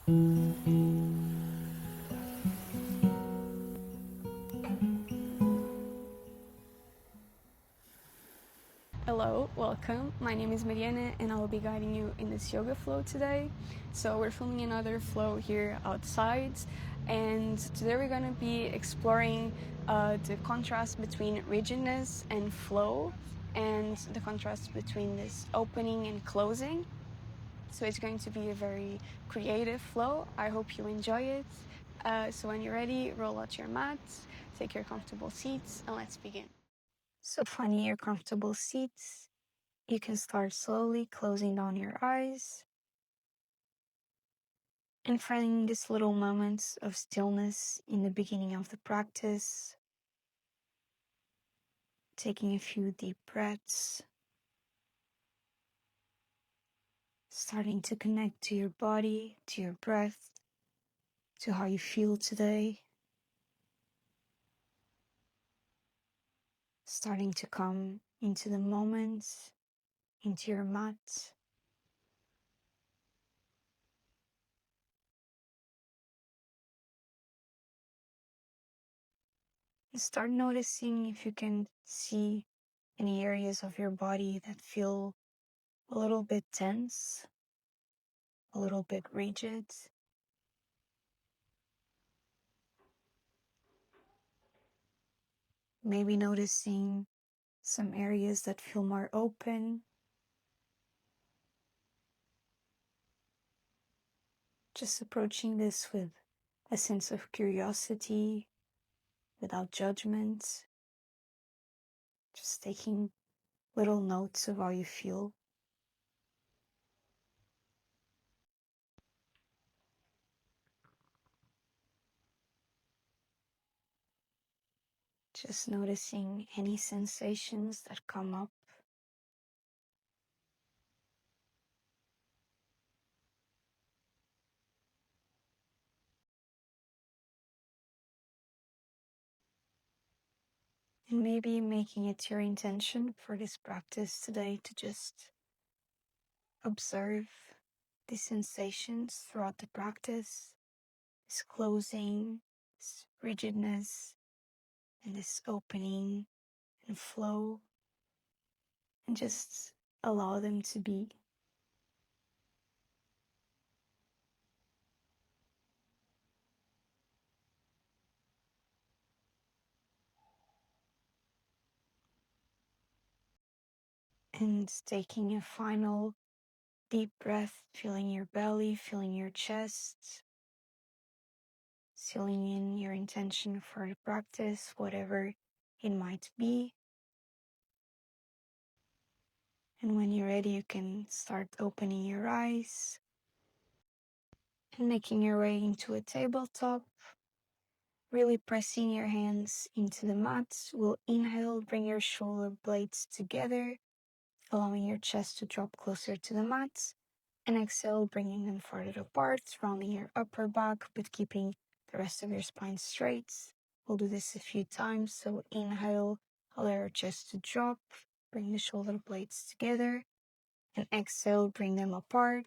Hello, welcome. My name is Mariana and I will be guiding you in this yoga flow today. So we're filming another flow here outside, and today we're going to be exploring the contrast between rigidness and flow, and the contrast between this opening and closing. So it's going to be a very creative flow. I hope you enjoy it. So when you're ready, roll out your mat, take your comfortable seats, and let's begin. So finding your comfortable seats, you can start slowly closing down your eyes and finding these little moments of stillness in the beginning of the practice, taking a few deep breaths, starting to connect to your body, to your breath, to how you feel today, starting to come into the moment, into your mat. And start noticing if you can see any areas of your body that feel a little bit tense, a little bit rigid. Maybe noticing some areas that feel more open. Just approaching this with a sense of curiosity, without judgment. Just taking little notes of how you feel. Just noticing any sensations that come up. And maybe making it your intention for this practice today to just observe the sensations throughout the practice, this closing, this rigidness, and this opening and flow, and just allow them to be. And taking a final deep breath, feeling your belly, feeling your chest, sealing in your intention for the practice, whatever it might be. And when you're ready, you can start opening your eyes and making your way into a tabletop. Really pressing your hands into the mat. We'll inhale, bring your shoulder blades together, allowing your chest to drop closer to the mat. And exhale, bringing them further apart, rounding your upper back, but keeping the rest of your spine straight. We'll do this a few times. So inhale, allow your chest to drop, bring the shoulder blades together. And exhale, bring them apart,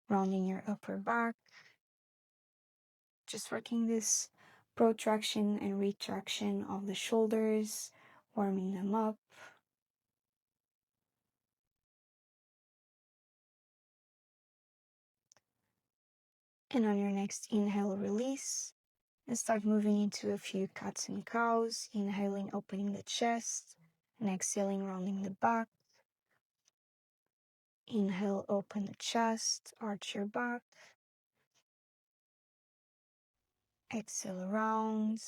rounding your upper back. Just working this protraction and retraction of the shoulders, warming them up. And on your next inhale, release. And start moving into a few cats and cows. Inhaling, opening the chest. And exhaling, rounding the back. Inhale, open the chest, arch your back. Exhale, round.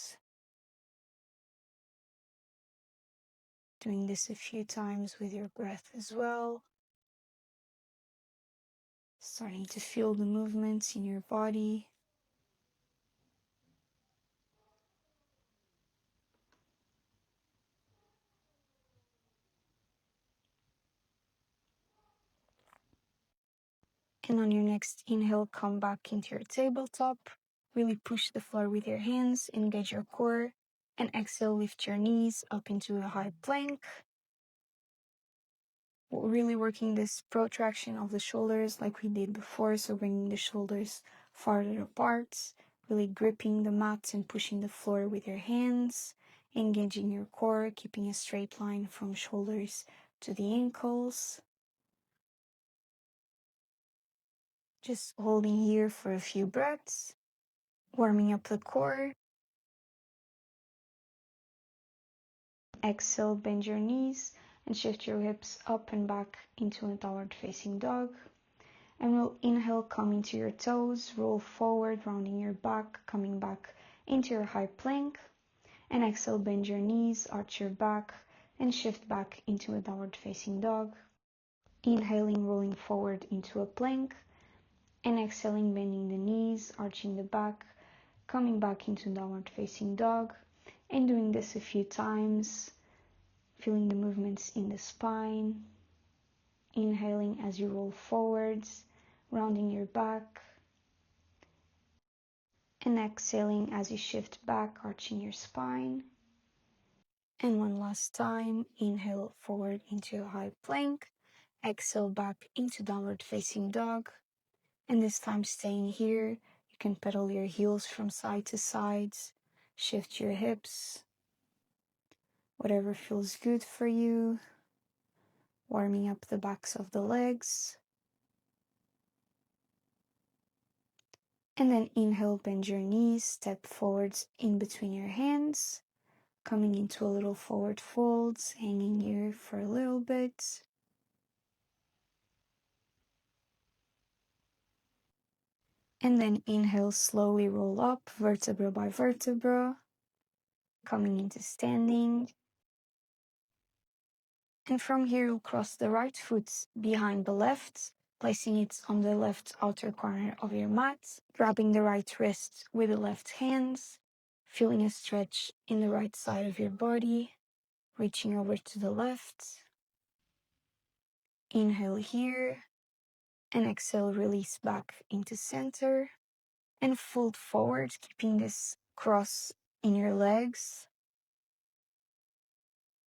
Doing this a few times with your breath as well. Starting to feel the movements in your body. And on your next inhale, come back into your tabletop. Really push the floor with your hands, engage your core. And exhale, lift your knees up into a high plank. really working this protraction of the shoulders like we did before, so bringing the shoulders farther apart, really gripping the mat and pushing the floor with your hands, engaging your core, keeping a straight line from shoulders to the ankles. Just holding here for a few breaths, warming up the core. Exhale, bend your knees and shift your hips up and back into a downward facing dog. And we'll inhale, come into your toes, roll forward, rounding your back, coming back into your high plank. And exhale, bend your knees, arch your back, and shift back into a downward facing dog. Inhaling, rolling forward into a plank. And exhaling, bending the knees, arching the back, coming back into downward facing dog. And doing this a few times, feeling the movements in the spine. Inhaling as you roll forwards, rounding your back. And exhaling as you shift back, arching your spine. And one last time, inhale forward into a high plank. Exhale back into downward facing dog. And this time staying here, you can pedal your heels from side to side, shift your hips, whatever feels good for you, warming up the backs of the legs. And then inhale, bend your knees, step forwards in between your hands, coming into a little forward folds, hanging here for a little bit. And then inhale, slowly roll up, vertebra by vertebra, coming into standing. And from here, you'll cross the right foot behind the left, placing it on the left outer corner of your mat, grabbing the right wrist with the left hand, feeling a stretch in the right side of your body, reaching over to the left. Inhale here, and exhale, release back into center. And fold forward, keeping this cross in your legs.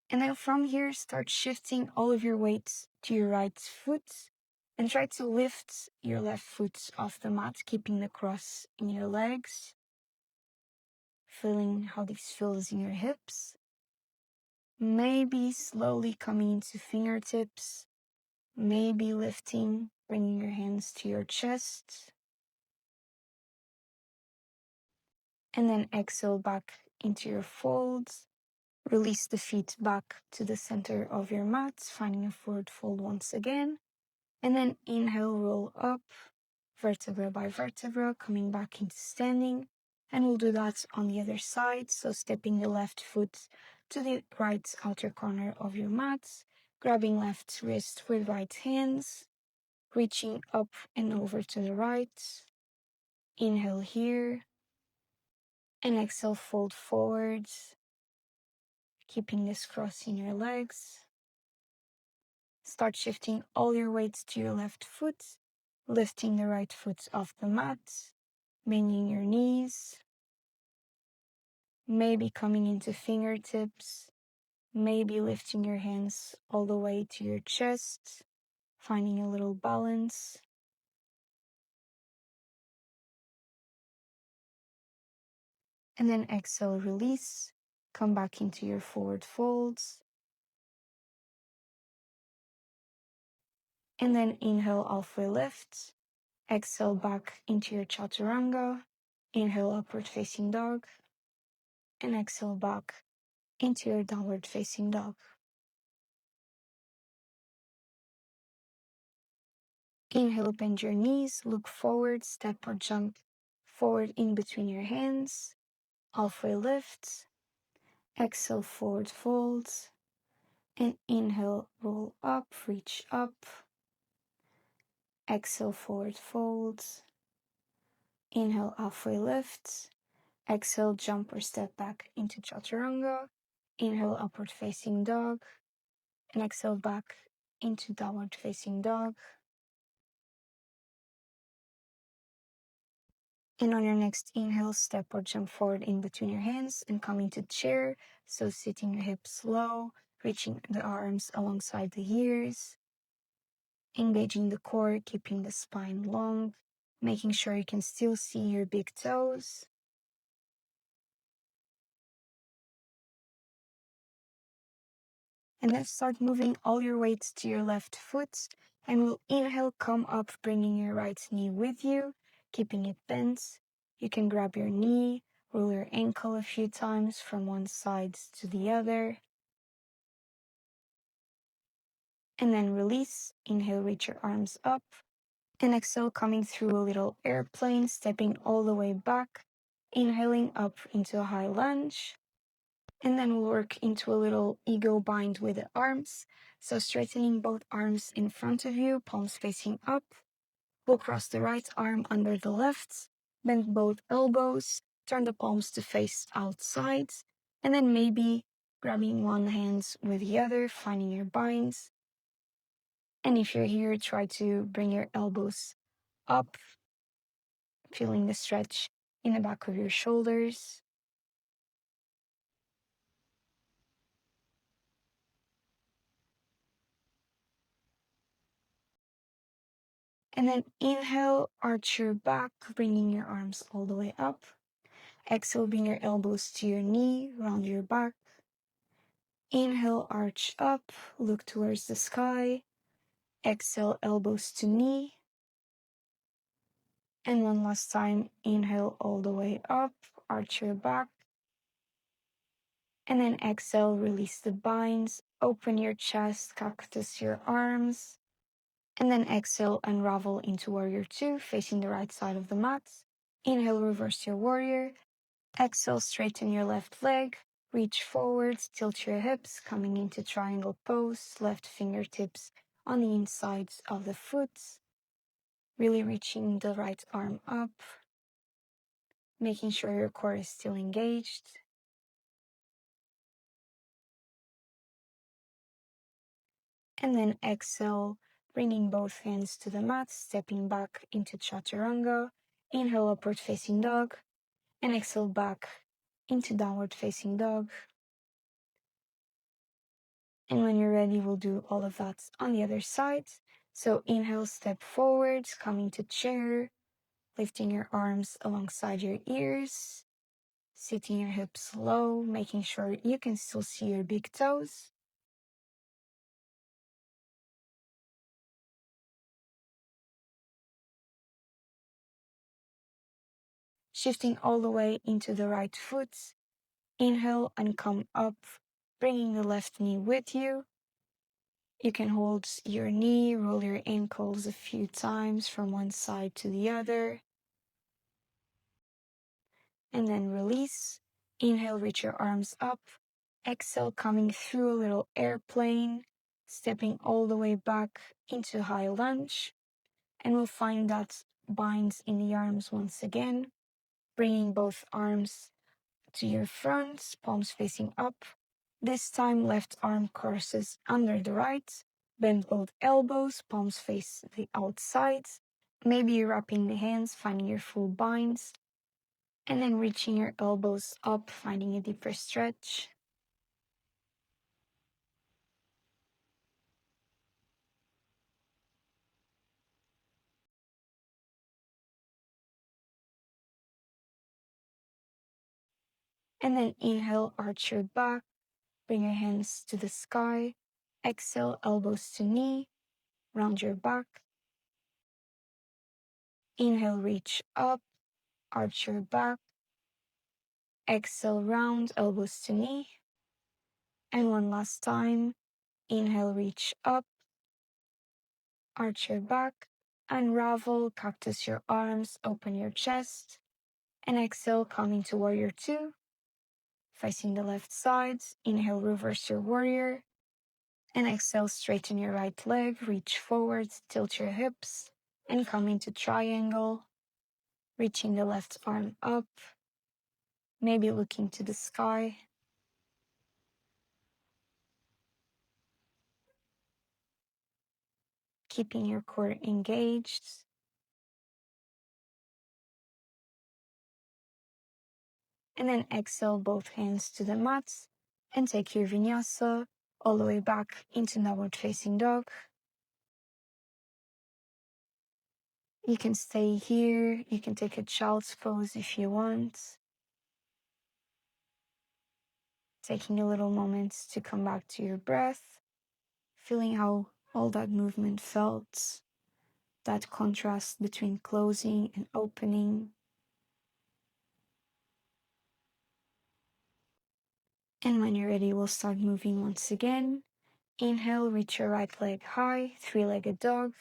And then from here, start shifting all of your weight to your right foot and try to lift your left foot off the mat, keeping the cross in your legs. Feeling how this feels in your hips. Maybe slowly coming into fingertips. Maybe lifting, bringing your hands to your chest. And then exhale back into your folds. Release the feet back to the center of your mat, finding a forward fold once again. And then inhale, roll up, vertebra by vertebra, coming back into standing. And we'll do that on the other side. So stepping the left foot to the right outer corner of your mat, grabbing left wrist with right hands, reaching up and over to the right. Inhale here. And exhale, fold forwards, keeping this cross in your legs. Start shifting all your weights to your left foot, lifting the right foot off the mat, bending your knees, maybe coming into fingertips, maybe lifting your hands all the way to your chest, finding a little balance. And then exhale, release, come back into your forward folds. And then inhale, halfway lift. Exhale back into your chaturanga. Inhale, upward facing dog. And exhale back into your downward facing dog. Inhale, bend your knees, look forward, step or jump forward in between your hands. Halfway lift. Exhale, forward fold. And inhale, roll up, reach up. Exhale, forward fold. Inhale, halfway lift. Exhale, jump or step back into chaturanga. Inhale, upward facing dog. And exhale back into downward facing dog. And on your next inhale, step or jump forward in between your hands and come into chair. So sitting your hips low, reaching the arms alongside the ears. engaging the core, keeping the spine long, making sure you can still see your big toes. And then start moving all your weight to your left foot. And we'll inhale, come up, bringing your right knee with you, keeping it bent. You can grab your knee, roll your ankle a few times from one side to the other. And then release. Inhale, reach your arms up. And exhale, coming through a little airplane, stepping all the way back. Inhaling up into a high lunge. And then we'll work into a little ego bind with the arms. So straightening both arms in front of you, palms facing up. We'll cross the right arm under the left, bend both elbows, turn the palms to face outside, and then maybe grabbing one hand with the other, finding your binds. And if you're here, try to bring your elbows up, feeling the stretch in the back of your shoulders. And then inhale, arch your back, bringing your arms all the way up. Exhale, bring your elbows to your knee, round your back. Inhale, arch up, look towards the sky. Exhale, elbows to knee. And one last time, inhale all the way up, arch your back. And then exhale, release the binds, open your chest, cactus your arms. And then exhale, unravel into warrior two, facing the right side of the mat. Inhale, reverse your warrior. Exhale, straighten your left leg. Reach forward, tilt your hips, coming into triangle pose, left fingertips on the insides of the foot. Really reaching the right arm up, making sure your core is still engaged. And then exhale, bringing both hands to the mat, stepping back into chaturanga. Inhale, upward facing dog. And exhale back into downward facing dog. And when you're ready, we'll do all of that on the other side. So inhale, step forward, coming to chair, lifting your arms alongside your ears, sitting your hips low, making sure you can still see your big toes. Shifting all the way into the right foot. Inhale and come up, bringing the left knee with you. You can hold your knee, roll your ankles a few times from one side to the other. And then release. Inhale, reach your arms up. Exhale, coming through a little airplane, stepping all the way back into high lunge. And we'll find that binds in the arms once again, bringing both arms to your front, palms facing up. This time, left arm crosses under the right. Bend both elbows, palms face the outside. Maybe wrapping the hands, finding your full binds. And then reaching your elbows up, finding a deeper stretch. And then inhale, arch your back, bring your hands to the sky. Exhale, elbows to knee, round your back. Inhale, reach up, arch your back. Exhale, round, elbows to knee. And one last time, inhale, reach up, arch your back, unravel, cactus your arms, open your chest. And exhale, coming to warrior two. Facing the left side, inhale, reverse your warrior. And exhale, straighten your right leg, reach forward, tilt your hips, and come into triangle, reaching the left arm up, maybe looking to the sky. Keeping your core engaged. And then exhale both hands to the mat and take your vinyasa all the way back into downward facing dog. You can stay here. You can take a child's pose if you want. Taking a little moment to come back to your breath, feeling how all that movement felt, that contrast between closing and opening. And when you're ready, we'll start moving once again. Inhale, reach your right leg high, three-legged dog.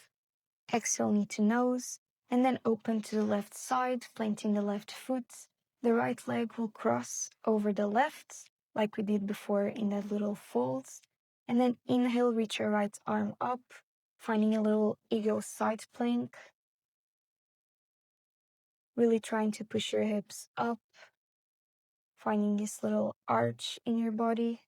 Exhale, knee to nose, and then open to the left side, planting the left foot. The right leg will cross over the left, like we did before in that little fold. And then inhale, reach your right arm up, finding a little ego side plank. Really trying to push your hips up, finding this little arch in your body.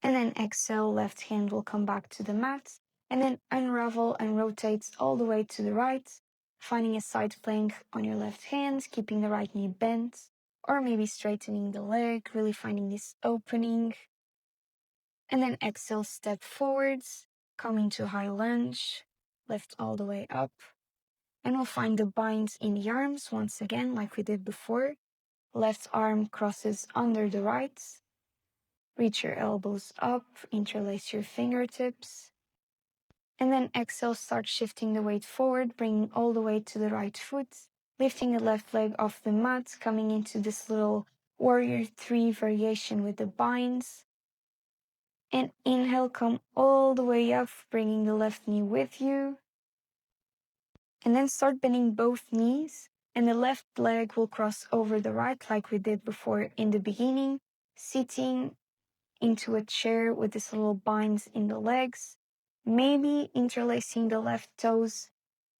And then exhale, left hand will come back to the mat, and then unravel and rotate all the way to the right, finding a side plank on your left hand, keeping the right knee bent, or maybe straightening the leg, really finding this opening. And then exhale, step forwards, coming to high lunge, lift all the way up. And we'll find the binds in the arms once again, like we did before. Left arm crosses under the right. Reach your elbows up, interlace your fingertips. And then exhale, start shifting the weight forward, bringing all the way to the right foot, lifting the left leg off the mat, coming into this little warrior 3 variation with the binds. And inhale, come all the way up, bringing the left knee with you. And then start bending both knees, and the left leg will cross over the right like we did before in the beginning, sitting into a chair with this little binds in the legs, maybe interlacing the left toes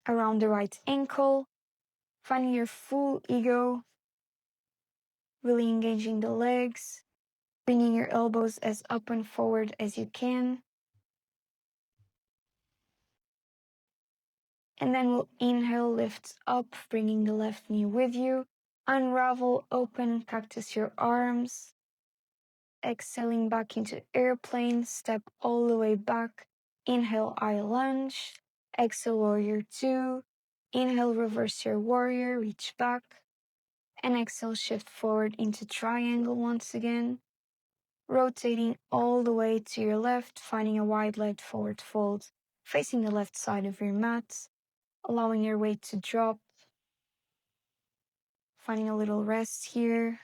around the right ankle, finding your full ego, really engaging the legs, bringing your elbows as up and forward as you can. And then we'll inhale, lift up, bringing the left knee with you. Unravel, open, cactus your arms. Exhaling back into airplane, step all the way back. Inhale, I lunge. Exhale, warrior 2. Inhale, reverse your warrior, reach back. And exhale, shift forward into triangle once again. Rotating all the way to your left, finding a wide-legged forward fold, facing the left side of your mat, allowing your weight to drop. Finding a little rest here.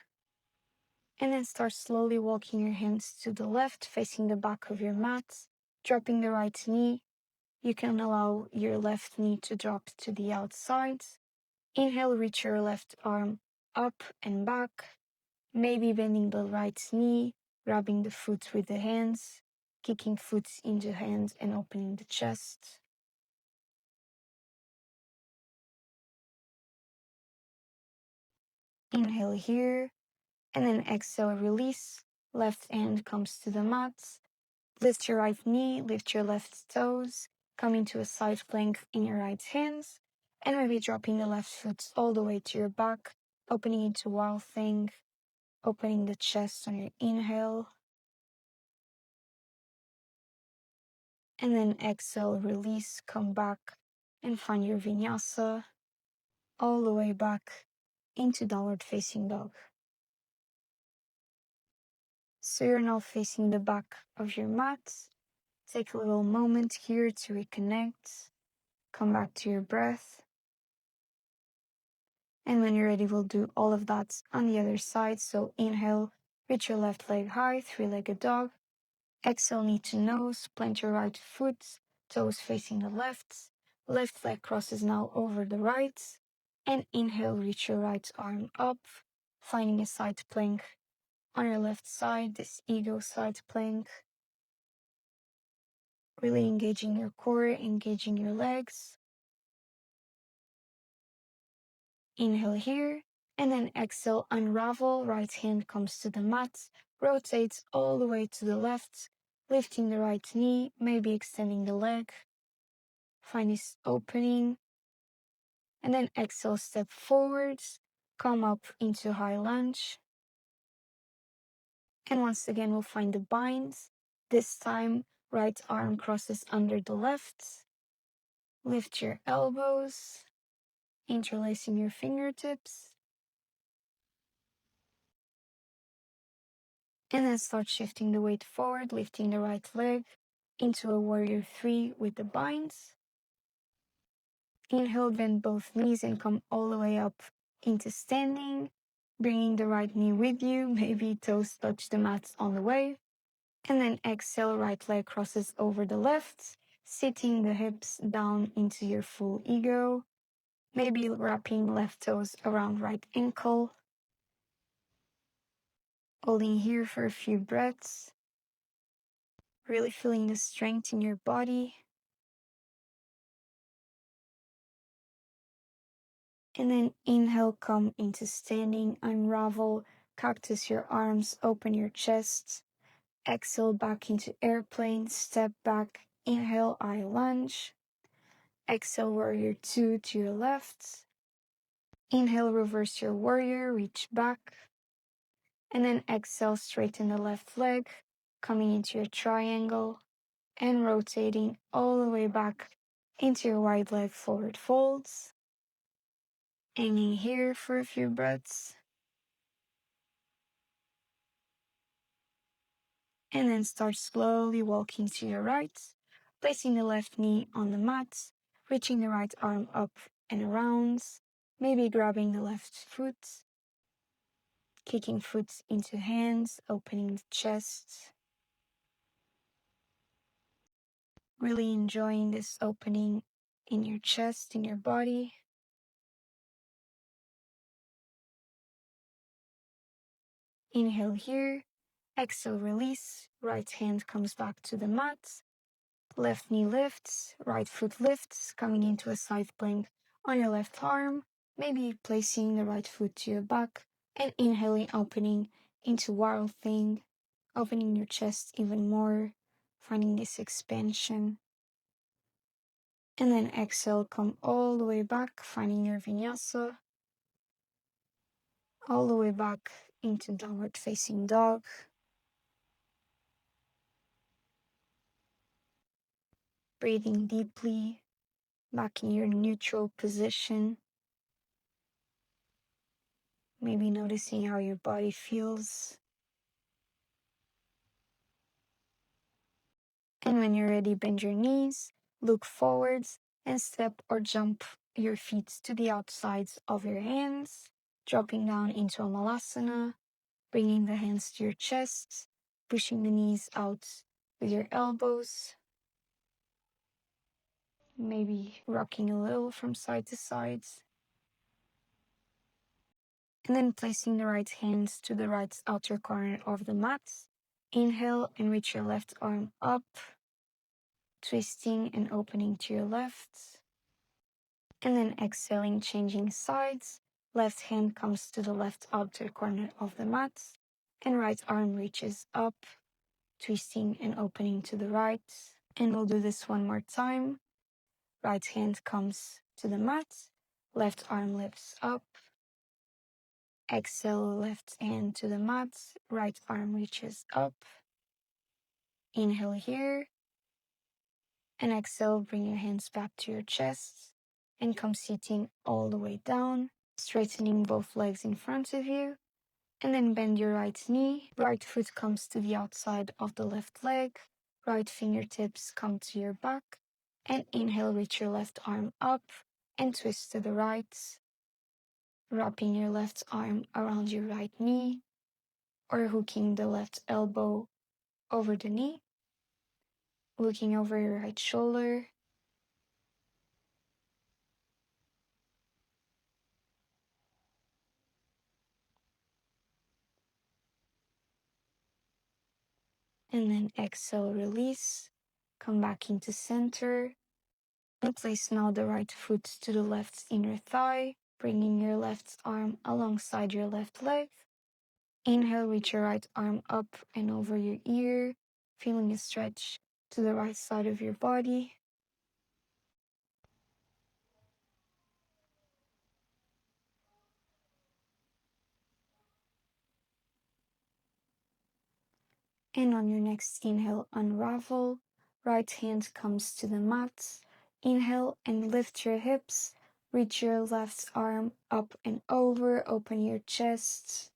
And then start slowly walking your hands to the left, facing the back of your mat, dropping the right knee. You can allow your left knee to drop to the outside. Inhale, reach your left arm up and back, maybe bending the right knee, grabbing the foot with the hands, kicking foot into hands and opening the chest. Inhale here, and then exhale, release. Left hand comes to the mat. Lift your right knee, lift your left toes, come into a side plank in your right hands, and maybe dropping the left foot all the way to your back, opening into wild thing, opening the chest on your inhale. And then exhale, release, come back, and find your vinyasa all the way back into downward facing dog. So you're now facing the back of your mat. Take a little moment here to reconnect. Come back to your breath. And when you're ready, we'll do all of that on the other side. So inhale, reach your left leg high, three-legged dog. Exhale, knee to nose, plant your right foot, toes facing the left. Left leg crosses now over the right. And inhale, reach your right arm up, finding a side plank on your left side, this ego side plank. Really engaging your core, engaging your legs. Inhale here, and then exhale, unravel, right hand comes to the mat, rotates all the way to the left, lifting the right knee, maybe extending the leg, find this opening, and then exhale, step forwards, come up into high lunge, and once again we'll find the binds. This time, right arm crosses under the left, Lift your elbows, interlacing your fingertips. And then start shifting the weight forward, lifting the right leg into a warrior 3 with the binds. Inhale, bend both knees and come all the way up into standing, bringing the right knee with you. Maybe toes touch the mat on the way. And then exhale, right leg crosses over the left, sitting the hips down into your full ego. Maybe wrapping left toes around right ankle. Holding here for a few breaths. Really feeling the strength in your body. And then inhale, come into standing, unravel, cactus your arms, open your chest. Exhale back into airplane, step back, inhale, I lunge. Exhale, warrior 2 to your left. Inhale, reverse your warrior, reach back. And then exhale, straighten the left leg, coming into your triangle and rotating all the way back into your wide leg forward folds. Hanging here for a few breaths. And then start slowly walking to your right, placing the left knee on the mat, reaching the right arm up and around, maybe grabbing the left foot, kicking foot into hands, opening the chest. Really enjoying this opening in your chest, in your body. Inhale here, exhale, release, right hand comes back to the mat, left knee lifts, right foot lifts, coming into a side plank on your left arm, maybe placing the right foot to your back, and inhaling, opening into wild thing, opening your chest even more, finding this expansion. And then exhale, come all the way back, finding your vinyasa, all the way back into downward facing dog. Breathing deeply, back in your neutral position. Maybe noticing how your body feels. And when you're ready, bend your knees, look forwards, and step or jump your feet to the outsides of your hands, dropping down into a malasana, bringing the hands to your chest, pushing the knees out with your elbows, maybe rocking a little from side to side. And then placing the right hands to the right outer corner of the mat. Inhale and reach your left arm up, twisting and opening to your left. And then exhaling, changing sides. Left hand comes to the left outer corner of the mat, and right arm reaches up, twisting and opening to the right. And we'll do this one more time. Right hand comes to the mat, left arm lifts up. Exhale, left hand to the mat, right arm reaches up. Inhale here. And exhale, bring your hands back to your chest and come sitting all the way down, straightening both legs in front of you. And then bend your right knee. Right foot comes to the outside of the left leg. Right fingertips come to your back. And inhale, reach your left arm up and twist to the right. Wrapping your left arm around your right knee or hooking the left elbow over the knee. Looking over your right shoulder. And then exhale, release. Come back into center. And place now the right foot to the left inner thigh, bringing your left arm alongside your left leg. Inhale, reach your right arm up and over your ear, feeling a stretch to the right side of your body. And on your next inhale, unravel. Right hand comes to the mat, Inhale and lift your hips. Reach your left arm up and over. Open your chest.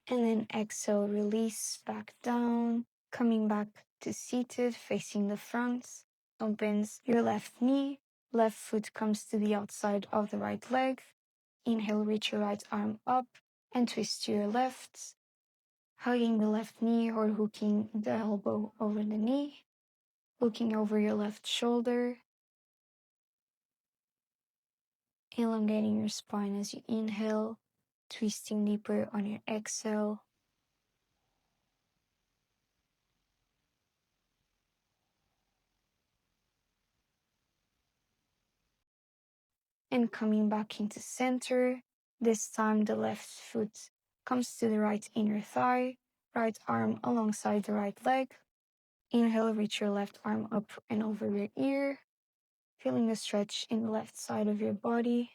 And then exhale, release back down. Coming back to seated, facing the front. Opens your left knee. Left foot comes to the outside of the right leg. Inhale, reach your right arm up and twist to your left. Hugging the left knee or hooking the elbow over the knee. Looking over your left shoulder. Elongating your spine as you inhale. Twisting deeper on your exhale. And coming back into center. This time the left foot comes to the right inner thigh, right arm alongside the right leg. Inhale, reach your left arm up and over your ear, feeling the stretch in the left side of your body.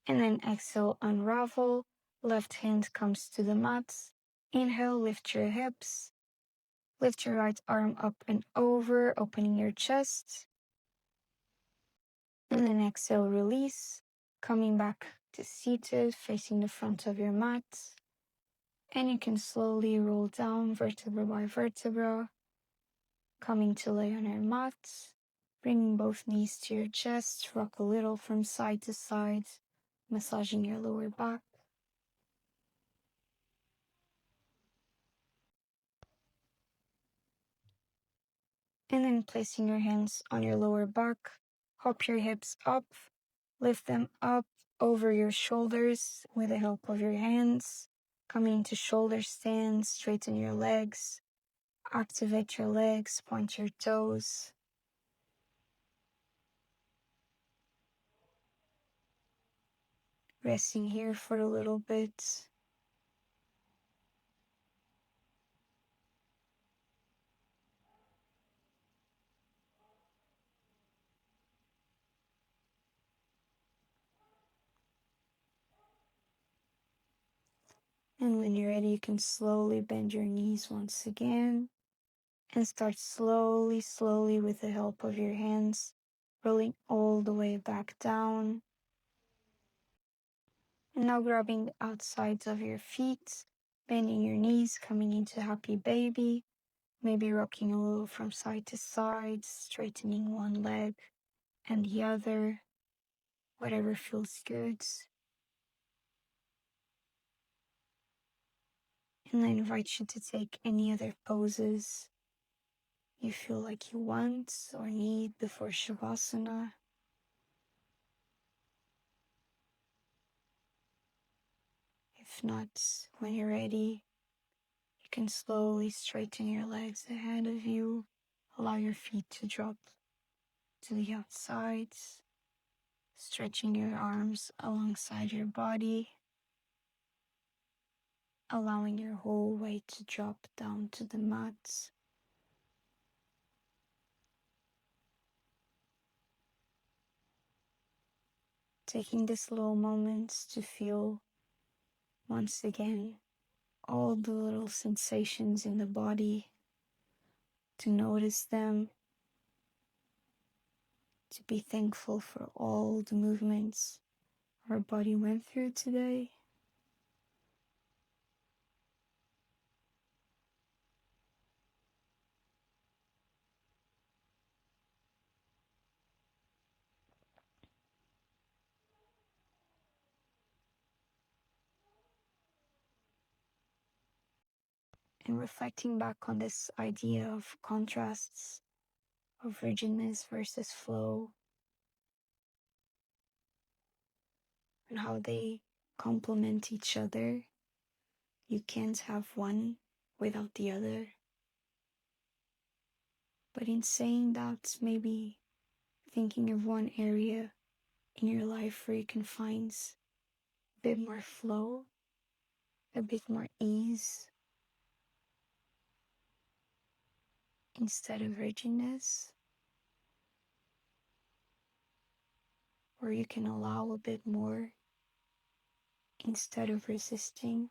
And then exhale, unravel. Left hand comes to the mat. Inhale, lift your hips. Lift your right arm up and over, opening your chest. And then exhale, release. Coming back to seated, facing the front of your mat. And you can slowly roll down vertebra by vertebra, coming to lay on your mat. Bringing both knees to your chest, rock a little from side to side, massaging your lower back. And then placing your hands on your lower back, hop your hips up, lift them up over your shoulders with the help of your hands. Coming into shoulder stand, straighten your legs, activate your legs, point your toes. Resting here for a little bit. And when you're ready, you can slowly bend your knees once again and start slowly with the help of your hands, rolling all the way back down. And now grabbing the outsides of your feet, bending your knees, coming into happy baby, maybe rocking a little from side to side, straightening one leg and the other, whatever feels good. And I invite you to take any other poses you feel like you want or need before shavasana. If not, when you're ready, you can slowly straighten your legs ahead of you. Allow your feet to drop to the outsides, stretching your arms alongside your body, allowing your whole weight to drop down to the mat. Taking this little moments to feel once again all the little sensations in the body, to notice them, to be thankful for all the movements our body went through today. And reflecting back on this idea of contrasts, of rigidness versus flow, and how they complement each other. You can't have one without the other. But in saying that, maybe thinking of one area in your life where you can find a bit more flow, a bit more ease, instead of rigidness, where you can allow a bit more instead of resisting.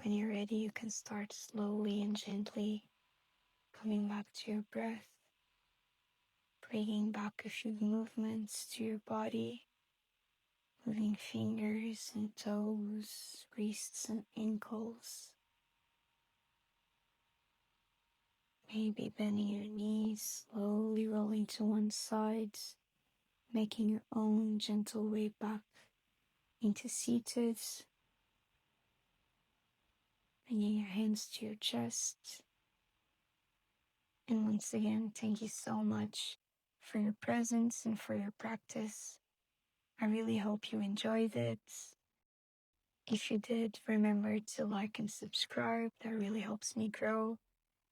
When you're ready, you can start slowly and gently coming back to your breath, bringing back a few movements to your body, moving fingers and toes, wrists and ankles, maybe bending your knees, slowly rolling to one side, making your own gentle way back into seated, bringing your hands to your chest. And once again, thank you so much for your presence and for your practice. I really hope you enjoyed it. If you did, remember to like and subscribe. That really helps me grow.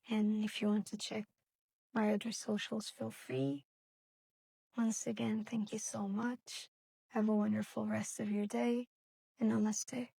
And if you want to check my other socials, feel free. Once again, thank you so much. Have a wonderful rest of your day, and namaste.